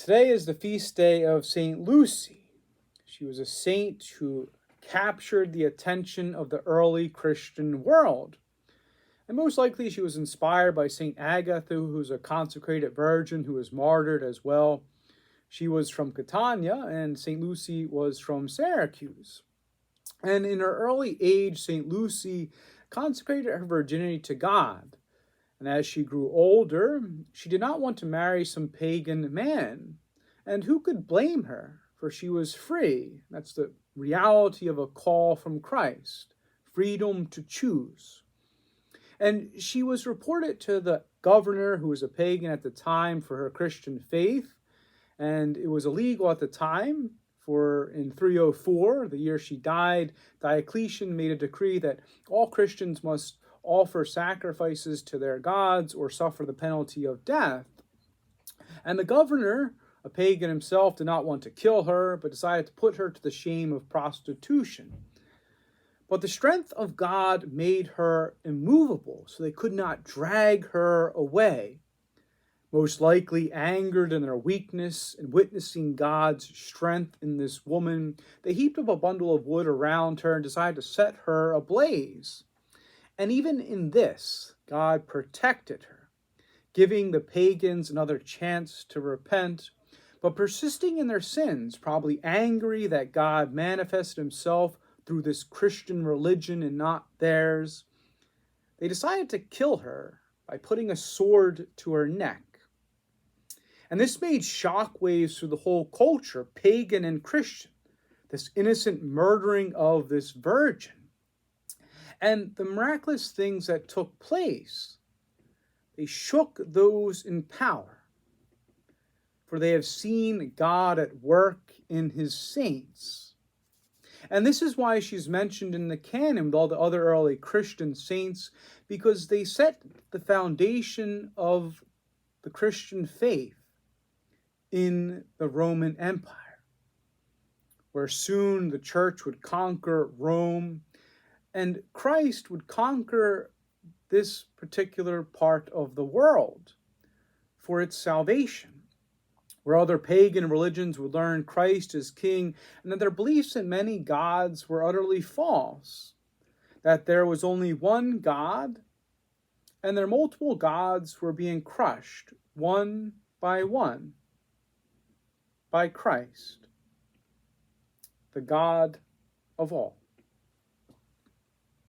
Today is the feast day of St. Lucy. She was a saint who captured the attention of the early Christian world. And most likely she was inspired by St. Agatha, who's a consecrated virgin who was martyred as well. She was from Catania, and St. Lucy was from Syracuse. And in her early age, St. Lucy consecrated her virginity to God. And as she grew older, she did not want to marry some pagan man. And who could blame her? For she was free. That's the reality of a call from Christ. Freedom to choose. And she was reported to the governor, who was a pagan at the time, for her Christian faith. And it was illegal at the time, for in 304, the year she died, Diocletian made a decree that all Christians must offer sacrifices to their gods or suffer the penalty of death. And the governor, a pagan himself, did not want to kill her, but decided to put her to the shame of prostitution. But the strength of God made her immovable, so they could not drag her away. Most likely angered in their weakness and witnessing God's strength in this woman, they heaped up a bundle of wood around her and decided to set her ablaze. And even in this, God protected her, giving the pagans another chance to repent, but persisting in their sins, probably angry that God manifested himself through this Christian religion and not theirs. They decided to kill her by putting a sword to her neck. And this made shockwaves through the whole culture, pagan and Christian, this innocent murdering of this virgin. And the miraculous things that took place, they shook those in power, for they have seen God at work in his saints. And this is why she's mentioned in the canon with all the other early Christian saints, because they set the foundation of the Christian faith in the Roman Empire, where soon the church would conquer Rome, and Christ would conquer this particular part of the world for its salvation, where other pagan religions would learn Christ as king, and that their beliefs in many gods were utterly false, that there was only one God, and their multiple gods were being crushed one by Christ, the God of all.